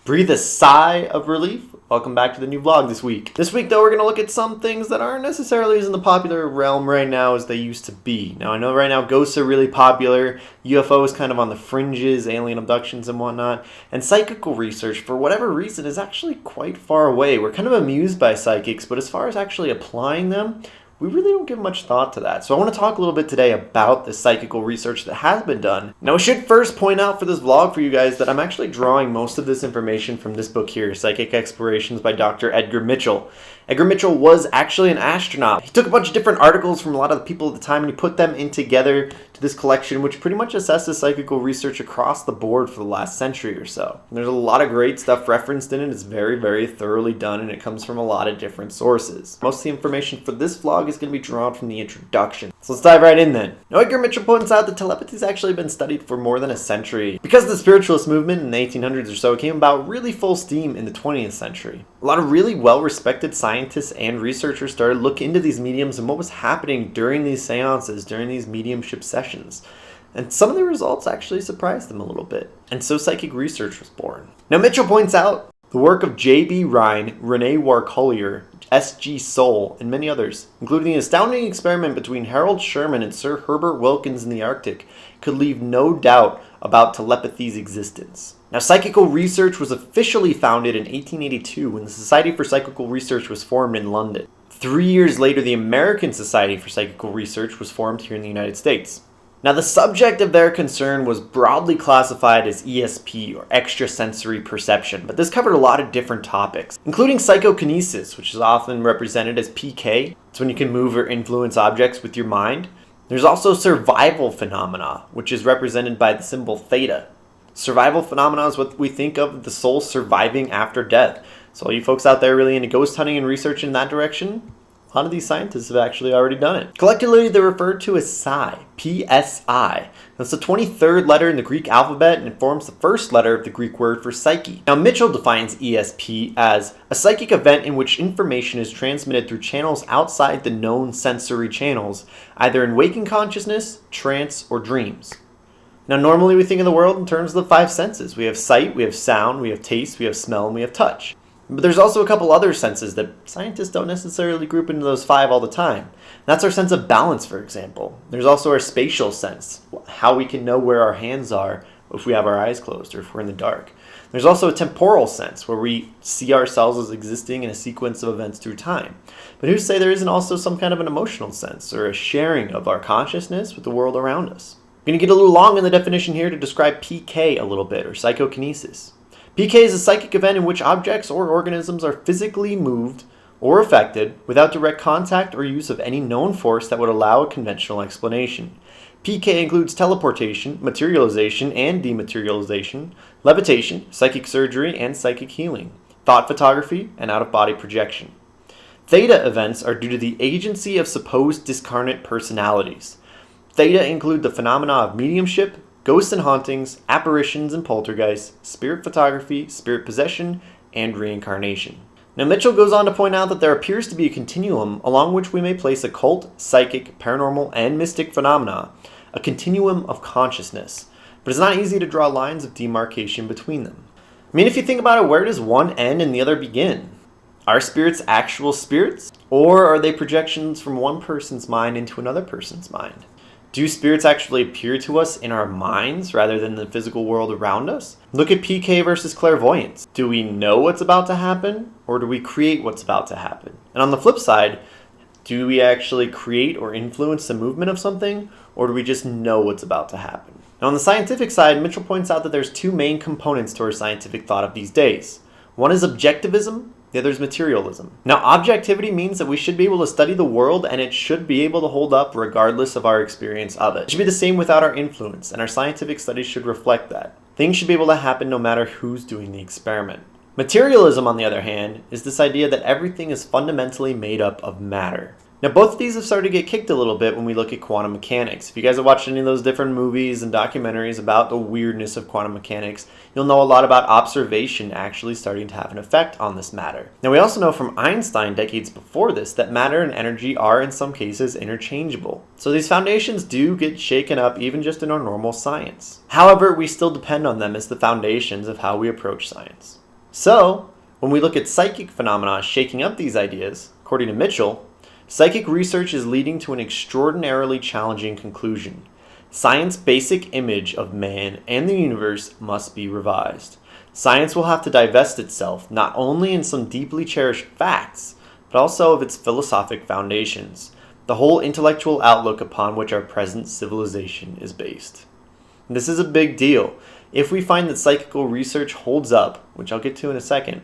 Breathe a sigh of relief. Welcome back to the new vlog this week. This week, though, we're going to look at some things that aren't necessarily as in the popular realm right now as they used to be. Now, I know right now ghosts are really popular, UFOs kind of on the fringes, alien abductions and whatnot, and psychical research, for whatever reason, is actually quite far away. We're kind of amused by psychics, but as far as actually applying them, we really don't give much thought to that. So I want to talk a little bit today about the psychical research that has been done. Now I should first point out for this vlog for you guys that I'm actually drawing most of this information from this book here, Psychic Explorations by Dr. Edgar Mitchell. Edgar Mitchell was actually an astronaut. He took a bunch of different articles from a lot of the people at the time and he put them in together to this collection, which pretty much assesses psychical research across the board for the last century or so. And there's a lot of great stuff referenced in it. It's very, very thoroughly done and it comes from a lot of different sources. Most of the information for this vlog is going to be drawn from the introduction. So let's dive right in then. Now, Edgar Mitchell points out that telepathy has actually been studied for more than a century. Because the spiritualist movement in the 1800s or so came about really full steam in the 20th century. A lot of really well-respected scientists and researchers started looking into these mediums and what was happening during these seances, during these mediumship sessions. And some of the results actually surprised them a little bit. And so psychic research was born. Now, Mitchell points out the work of J.B. Rhine, René Warcollier, S.G. Soule, and many others, including the astounding experiment between Harold Sherman and Sir Herbert Wilkins in the Arctic, could leave no doubt about telepathy's existence. Now, psychical research was officially founded in 1882 when the Society for Psychical Research was formed in London. 3 years later, the American Society for Psychical Research was formed here in the United States. Now, the subject of their concern was broadly classified as ESP, or extrasensory perception, but this covered a lot of different topics, including psychokinesis, which is often represented as PK. It's when you can move or influence objects with your mind. There's also survival phenomena, which is represented by the symbol theta. Survival phenomena is what we think of the soul surviving after death. So all you folks out there really into ghost hunting and research in that direction, a lot of these scientists have actually already done it. Collectively, they're referred to as psi, P-S-I. That's the 23rd letter in the Greek alphabet and it forms the first letter of the Greek word for psyche. Now, Mitchell defines ESP as a psychic event in which information is transmitted through channels outside the known sensory channels, either in waking consciousness, trance, or dreams. Now, normally we think of the world in terms of the five senses. We have sight, we have sound, we have taste, we have smell, and we have touch. But there's also a couple other senses that scientists don't necessarily group into those five all the time. That's our sense of balance, for example. There's also our spatial sense, how we can know where our hands are if we have our eyes closed or if we're in the dark. There's also a temporal sense, where we see ourselves as existing in a sequence of events through time. But who's to say there isn't also some kind of an emotional sense, or a sharing of our consciousness with the world around us? I'm going to get a little long in the definition here to describe PK a little bit, or psychokinesis. PK is a psychic event in which objects or organisms are physically moved or affected without direct contact or use of any known force that would allow a conventional explanation. PK includes teleportation, materialization and dematerialization, levitation, psychic surgery and psychic healing, thought photography, and out-of-body projection. Theta events are due to the agency of supposed discarnate personalities. Theta include the phenomena of mediumship, ghosts and hauntings, apparitions and poltergeists, spirit photography, spirit possession, and reincarnation. Now, Mitchell goes on to point out that there appears to be a continuum along which we may place occult, psychic, paranormal, and mystic phenomena, a continuum of consciousness. But it's not easy to draw lines of demarcation between them. I mean, if you think about it, where does one end and the other begin? Are spirits actual spirits? Or are they projections from one person's mind into another person's mind? Do spirits actually appear to us in our minds rather than the physical world around us? Look at PK versus clairvoyance. Do we know what's about to happen, or do we create what's about to happen? And on the flip side, do we actually create or influence the movement of something, or do we just know what's about to happen? Now, on the scientific side, Mitchell points out that there's two main components to our scientific thought of these days. One is objectivism, the other is materialism. Now, objectivity means that we should be able to study the world and it should be able to hold up regardless of our experience of it. It should be the same without our influence, and our scientific studies should reflect that. Things should be able to happen no matter who's doing the experiment. Materialism, on the other hand, is this idea that everything is fundamentally made up of matter. Now, both of these have started to get kicked a little bit when we look at quantum mechanics. If you guys have watched any of those different movies and documentaries about the weirdness of quantum mechanics, you'll know a lot about observation actually starting to have an effect on this matter. Now, we also know from Einstein decades before this that matter and energy are in some cases interchangeable. So these foundations do get shaken up even just in our normal science. However, we still depend on them as the foundations of how we approach science. So, when we look at psychic phenomena shaking up these ideas, according to Mitchell, psychic research is leading to an extraordinarily challenging conclusion. Science's basic image of man and the universe must be revised. Science will have to divest itself not only in some deeply cherished facts, but also of its philosophic foundations, the whole intellectual outlook upon which our present civilization is based. And this is a big deal. If we find that psychical research holds up, which I'll get to in a second,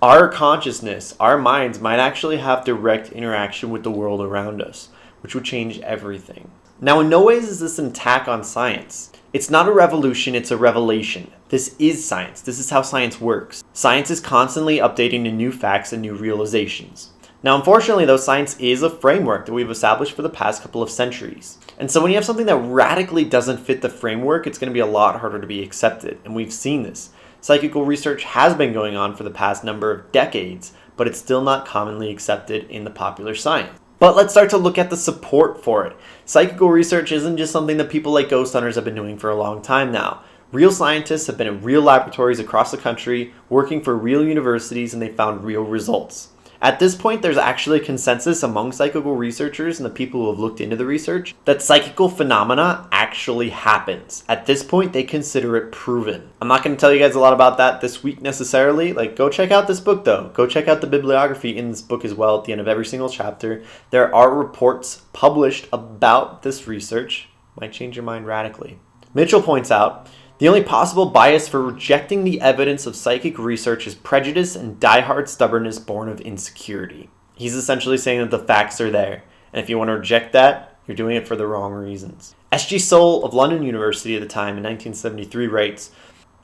our consciousness, our minds might actually have direct interaction with the world around us, which would change everything. Now, in no ways is this an attack on science. It's not a revolution, it's a revelation. This is science. This is how science works. Science is constantly updating to new facts and new realizations. Now, unfortunately, though, science is a framework that we've established for the past couple of centuries. And so when you have something that radically doesn't fit the framework, it's going to be a lot harder to be accepted. And we've seen this. Psychical research has been going on for the past number of decades, but it's still not commonly accepted in the popular science. But let's start to look at the support for it. Psychical research isn't just something that people like ghost hunters have been doing for a long time now. Real scientists have been in real laboratories across the country, working for real universities, and they found real results. At this point, there's actually a consensus among psychical researchers and the people who have looked into the research that psychical phenomena actually happens. At this point, they consider it proven. I'm not going to tell you guys a lot about that this week necessarily. Go check out this book though. Go check out the bibliography in this book as well at the end of every single chapter. There are reports published about this research. Might change your mind radically. Mitchell points out, the only possible bias for rejecting the evidence of psychic research is prejudice and diehard stubbornness born of insecurity. He's essentially saying that the facts are there, and if you want to reject that, you're doing it for the wrong reasons. S.G. Soule of London University at the time in 1973 writes,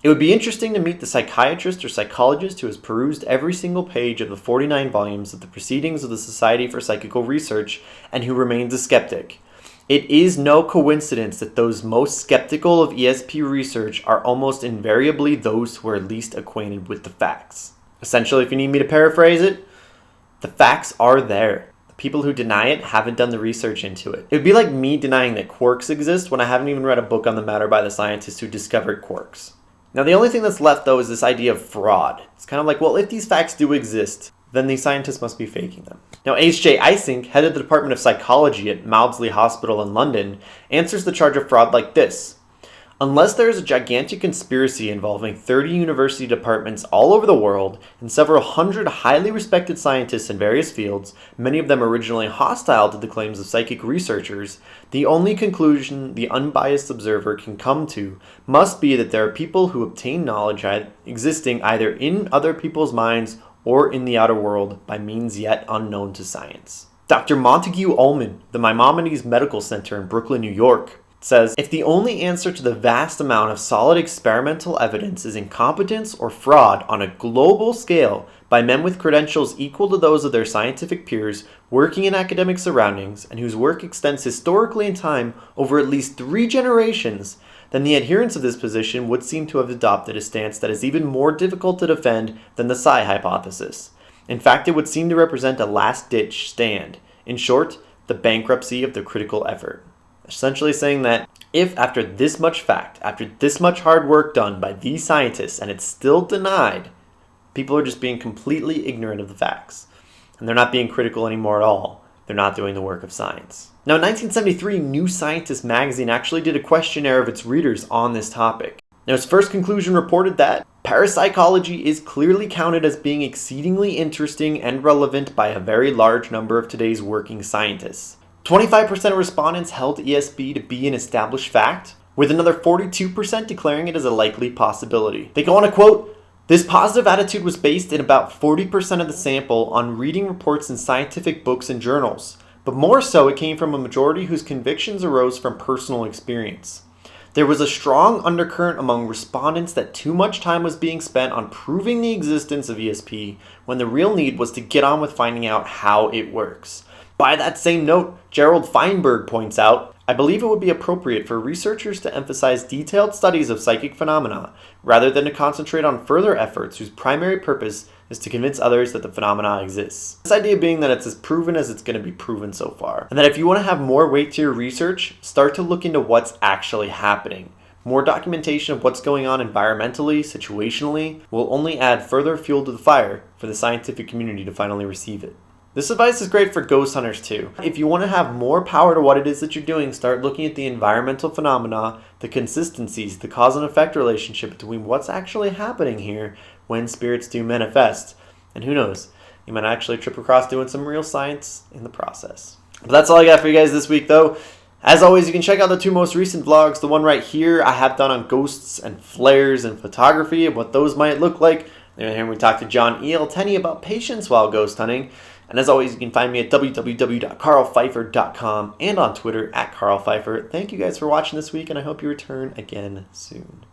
"It would be interesting to meet the psychiatrist or psychologist who has perused every single page of the 49 volumes of the Proceedings of the Society for Psychical Research and who remains a skeptic. It is no coincidence that those most skeptical of ESP research are almost invariably those who are least acquainted with the facts." Essentially, if you need me to paraphrase it, the facts are there. The people who deny it haven't done the research into it. It would be like me denying that quarks exist when I haven't even read a book on the matter by the scientists who discovered quarks. Now, the only thing that's left, though, is this idea of fraud. It's kind of like, well, if these facts do exist, then the scientists must be faking them. Now, H.J. Eysenck, head of the Department of Psychology at Maudsley Hospital in London, answers the charge of fraud like this. "Unless there is a gigantic conspiracy involving 30 university departments all over the world and several hundred highly respected scientists in various fields, many of them originally hostile to the claims of psychic researchers, the only conclusion the unbiased observer can come to must be that there are people who obtain knowledge existing either in other people's minds or in the outer world by means yet unknown to science." Dr. Montague Ullman, the Maimonides Medical Center in Brooklyn, New York, says, "If the only answer to the vast amount of solid experimental evidence is incompetence or fraud on a global scale by men with credentials equal to those of their scientific peers working in academic surroundings and whose work extends historically in time over at least 3 generations, then the adherents of this position would seem to have adopted a stance that is even more difficult to defend than the psi hypothesis. In fact, it would seem to represent a last-ditch stand. In short, the bankruptcy of the critical effort." Essentially saying that if after this much fact, after this much hard work done by these scientists, and it's still denied, people are just being completely ignorant of the facts. And they're not being critical anymore at all. They're not doing the work of science. Now, in 1973, New Scientist magazine actually did a questionnaire of its readers on this topic. Now, its first conclusion reported that parapsychology is clearly counted as being exceedingly interesting and relevant by a very large number of today's working scientists. 25% of respondents held ESP to be an established fact, with another 42% declaring it as a likely possibility. They go on to quote, "This positive attitude was based in about 40% of the sample on reading reports in scientific books and journals, but more so it came from a majority whose convictions arose from personal experience. There was a strong undercurrent among respondents that too much time was being spent on proving the existence of ESP when the real need was to get on with finding out how it works. By that same note, Gerald Feinberg points out, I believe it would be appropriate for researchers to emphasize detailed studies of psychic phenomena, rather than to concentrate on further efforts whose primary purpose is to convince others that the phenomena exists." This idea being that it's as proven as it's going to be proven so far. And that if you want to have more weight to your research, start to look into what's actually happening. More documentation of what's going on environmentally, situationally, will only add further fuel to the fire for the scientific community to finally receive it. This advice is great for ghost hunters too. If you want to have more power to what it is that you're doing, start looking at the environmental phenomena, the consistencies, the cause and effect relationship between what's actually happening here when spirits do manifest. And who knows, you might actually trip across doing some real science in the process. But that's all I got for you guys this week though. As always, you can check out the 2 most recent vlogs. The one right here I have done on ghosts and flares and photography and what those might look like. And here we talked to John E.L. Tenney about patience while ghost hunting. And as always, you can find me at www.karlpfeiffer.com and on Twitter at Karl Pfeiffer. Thank you guys for watching this week, and I hope you return again soon.